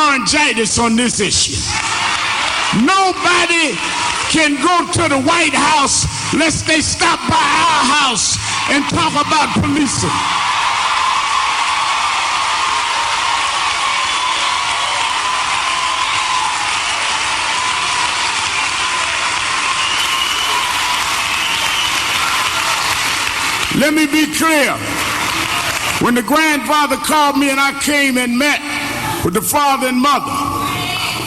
laryngitis on this issue. Nobody can go to the White House lest they stop by our house and talk about policing. Let me be clear. When the grandfather called me and I came and met with the father and mother,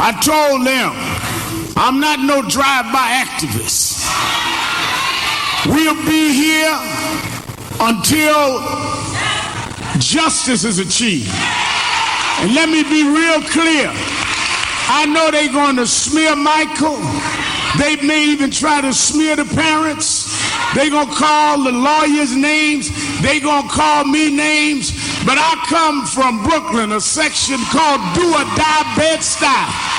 I told them, I'm not no drive-by activist. We'll be here until justice is achieved. And let me be real clear. I know they're going to smear Michael. They may even try to smear the parents. They're going to call the lawyers names. They're going to call me names. But I come from Brooklyn, a section called Do or Die Bed-Stuy.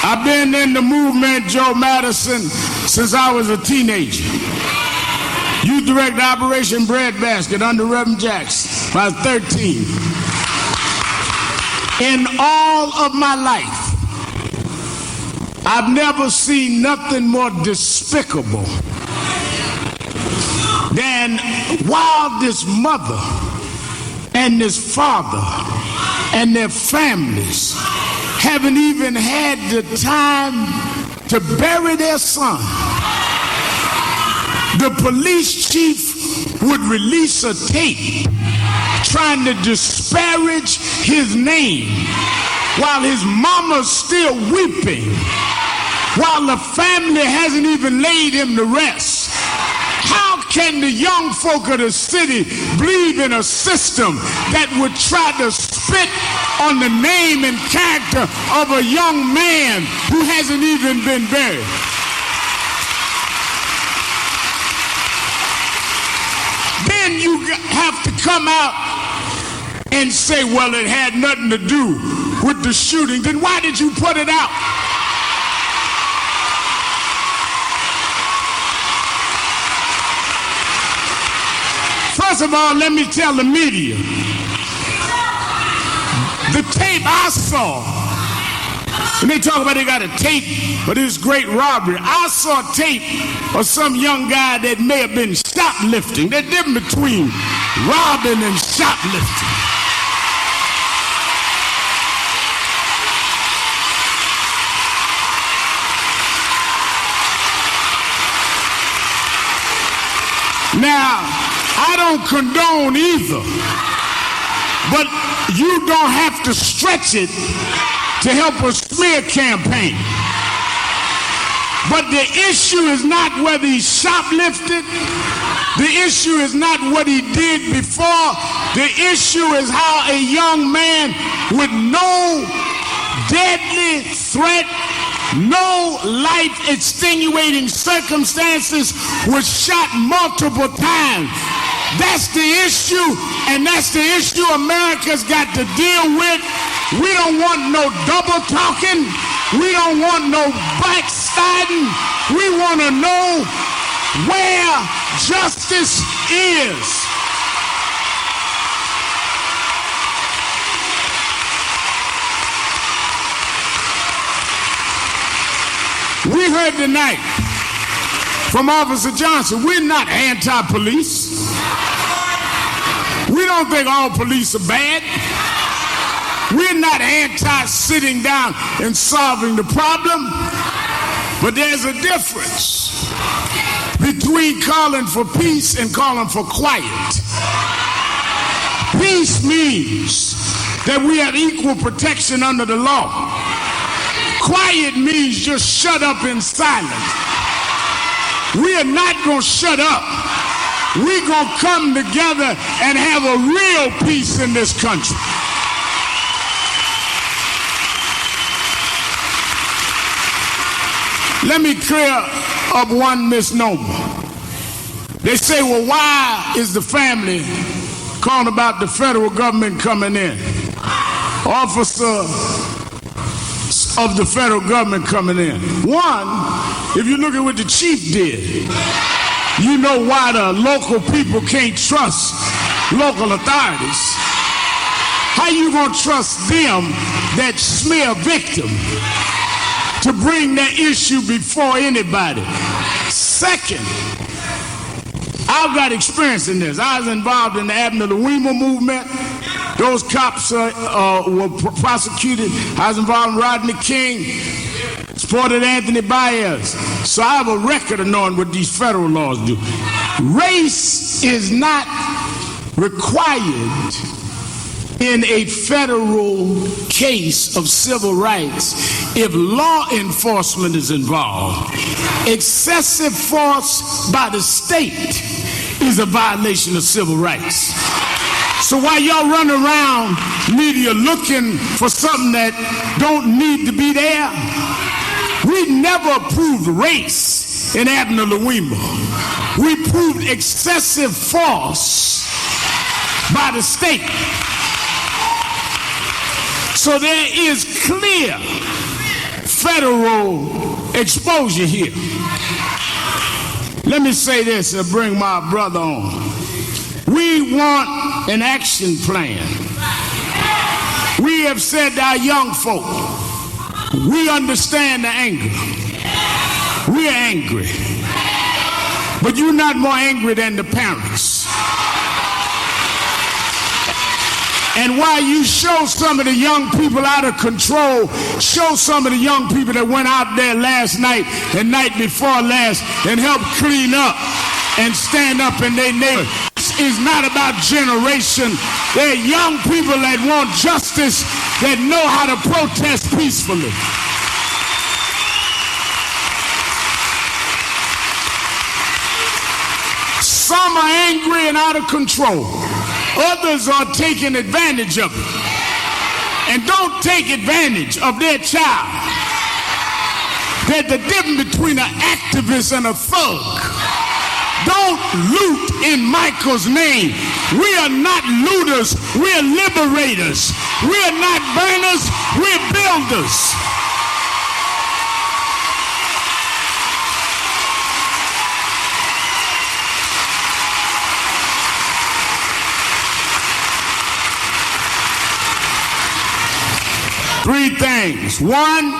I've been in the movement, Joe Madison, since I was a teenager. Youth Director Operation Breadbasket under Reverend Jackson. I was 13. In all of my life, I've never seen nothing more despicable than while this mother and this father and their families haven't even had the time to bury their son, the police chief would release a tape trying to disparage his name while his mama's still weeping, while the family hasn't even laid him to rest. How can the young folk of the city believe in a system that would try to spit on the name and character of a young man who hasn't even been buried? Then you have to come out and say, well, it had nothing to do with the shooting. Then why did you put it out? First of all, let me tell the media, the tape I saw, and they talk about they got a tape for this great robbery. I saw a tape of some young guy that may have been shoplifting. There's a difference between robbing and shoplifting. Now, I don't condone either, but you don't have to stretch it to help a smear campaign. But the issue is not whether he shoplifted. The issue is not what he did before. The issue is how a young man with no deadly threat, no life-extenuating circumstances was shot multiple times. That's the issue, and that's the issue America's got to deal with. We don't want no double talking. We don't want no backsliding. We want to know where justice is. We heard tonight from Officer Johnson, we're not anti-police. We don't think all police are bad. We're not anti-sitting down and solving the problem. But there's a difference between calling for peace and calling for quiet. Peace means that we have equal protection under the law. Quiet means just shut up in silence. We are not going to shut up. We're going to come together and have a real peace in this country. Let me clear up one misnomer. They say, well, why is the family calling about the federal government coming in? Officer of the federal government coming in. One, If you look at what the chief did, you know why the local people can't trust local authorities. How you gonna trust them that smear victim to bring that issue before anybody? Second, I've got experience in this. I was involved in the Abner Louima movement. Those cops were prosecuted. I was involved in Rodney King, supported Anthony Baez. So I have a record of knowing what these federal laws do. Race is not required in a federal case of civil rights if law enforcement is involved. Excessive force by the state is a violation of civil rights. So while y'all run around media looking for something that don't need to be there, we never approved race in Abner Louima. We proved excessive force by the state. So there is clear federal exposure here. Let me say this and bring my brother on. We want an action plan. We have said to our young folk, we understand the anger. We're angry. But you're not more angry than the parents. And while you show some of the young people out of control, show some of the young people that went out there last night and night before last and helped clean up and stand up in their neighborhood. This is not about generation. There are young people that want justice, that know how to protest peacefully. Some are angry and out of control. Others are taking advantage of it. And don't take advantage of their child. There's the difference between an activist and a thug. Don't loot in Michael's name. We are not looters. We're liberators. We're not burners. We're builders. Three things. One,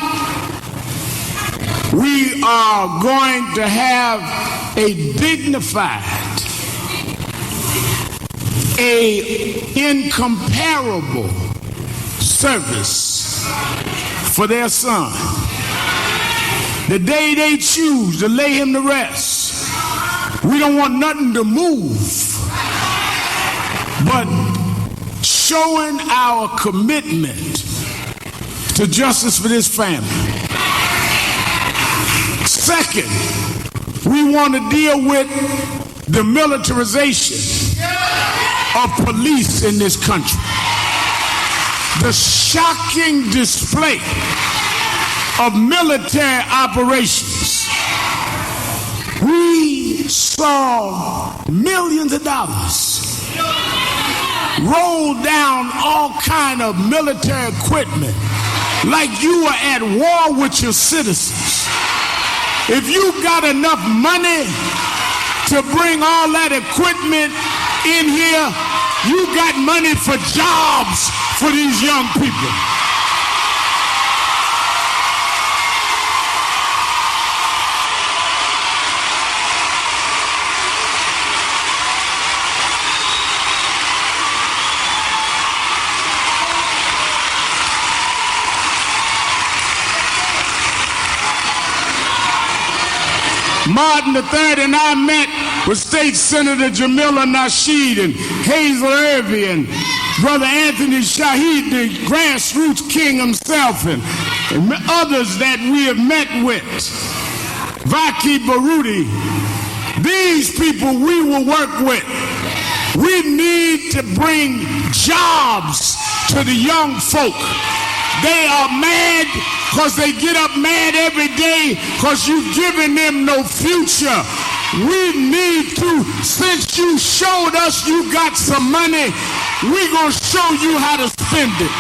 we are going to have a dignified, incomparable service for their son. The day they choose to lay him to rest, we don't want nothing to move but showing our commitment to justice for this family. Second, we want to deal with the militarization of police in this country. The shocking display of military operations. We saw millions of dollars roll down all kind of military equipment like you were at war with your citizens. If you got enough money to bring all that equipment in here, you got money for jobs for these young people. Martin III and I met with State Senator Jamila Nasheed and Hazel Irby and Brother Anthony Shahid, the grassroots king himself, and others that we have met with. Vaki Baruti. These people we will work with. We need to bring jobs to the young folk. They are mad because they get up mad every day because you've given them no future. We need to, since you showed us you got some money, we're going to show you how to spend it.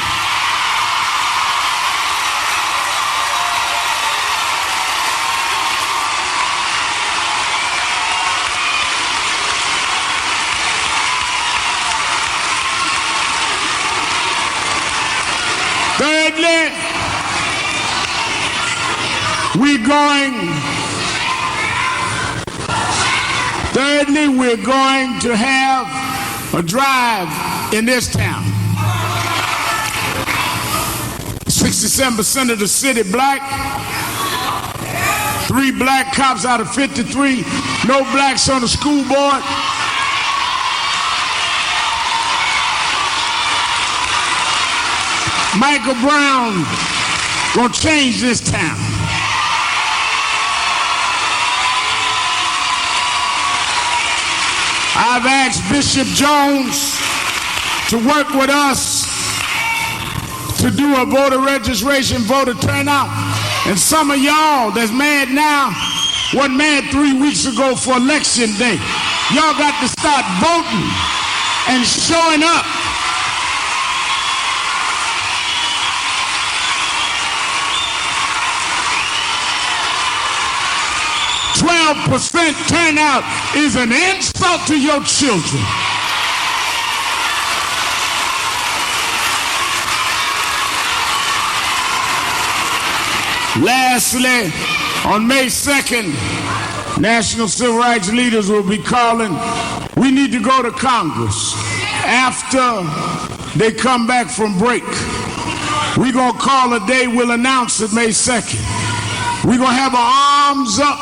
Thirdly, we're going to have a drive in this town. 67% of the city black. 3 black cops out of 53. No blacks on the school board. Michael Brown gonna change this town. I've asked Bishop Jones to work with us to do a voter registration, voter turnout. And some of y'all that's mad now wasn't mad 3 weeks ago for election day. Y'all got to start voting and showing up. 12% turnout is an insult to your children. Lastly, on May 2nd, national civil rights leaders will be calling. We need to go to Congress after they come back from break. We're going to call a day, we'll announce it May 2nd. We're going to have an arms up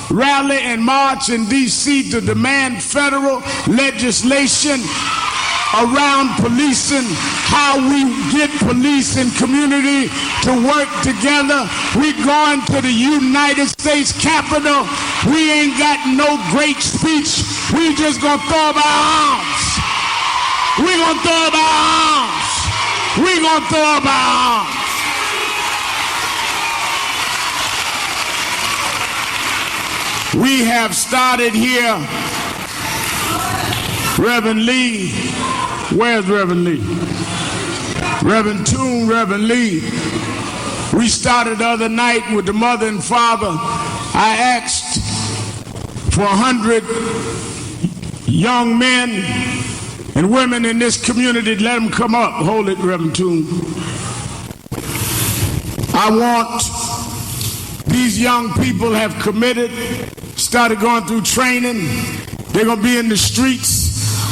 rally and march in D.C. to demand federal legislation around policing, how we get police and community to work together. We're going to the United States Capitol. We ain't got no great speech. We just gonna throw up our arms. We're gonna throw up our arms. We're gonna throw up our arms. We have started here. Reverend Lee, where's Reverend Lee? Reverend Toon, Reverend Lee. We started the other night with the mother and father. I asked for 100 young men and women in this community to let them come up. Hold it, Reverend Toon. I want these young people have committed, started going through training. They're going to be in the streets.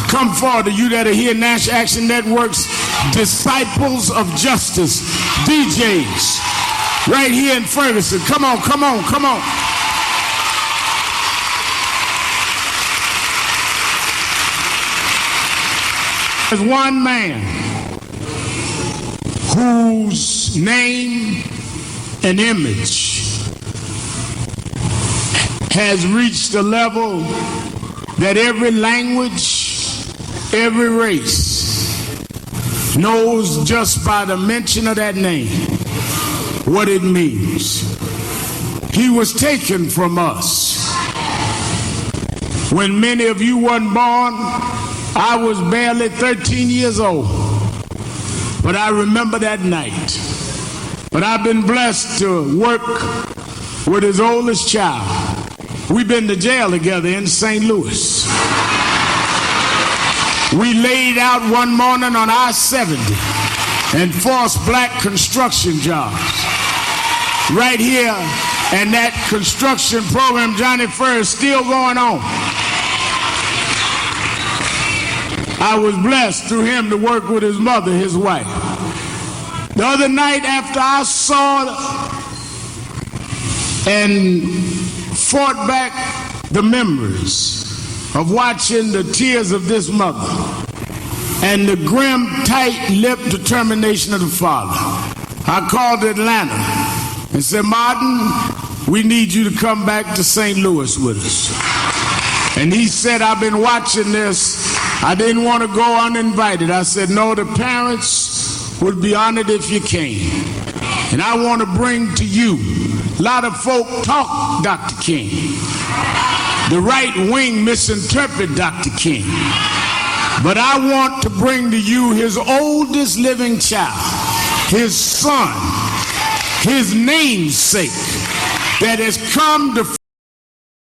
Come forward, you that are here, National Action Network's Disciples of Justice, DJs, right here in Ferguson. Come on, come on, come on. There's one man whose name and image has reached a level that every language, every race knows just by the mention of that name what it means. He was taken from us. When many of you weren't born, I was barely 13 years old. But I remember that night. But I've been blessed to work with his oldest child. We've been to jail together in St. Louis. We laid out one morning on I-70 and forced black construction jobs. Right here, and that construction program, Johnny Fur, is still going on. I was blessed through him to work with his mother, his wife. The other night after I saw and fought back the memories of watching the tears of this mother and the grim, tight-lipped determination of the father, I called Atlanta and said, Martin, we need you to come back to St. Louis with us. And he said, I've been watching this. I didn't want to go uninvited. I said, no, the parents would be honored if you came. And I want to bring to you, a lot of folk talk Dr. King. The right wing misinterpret Dr. King. But I want to bring to you his oldest living child, his son, his namesake, that has come to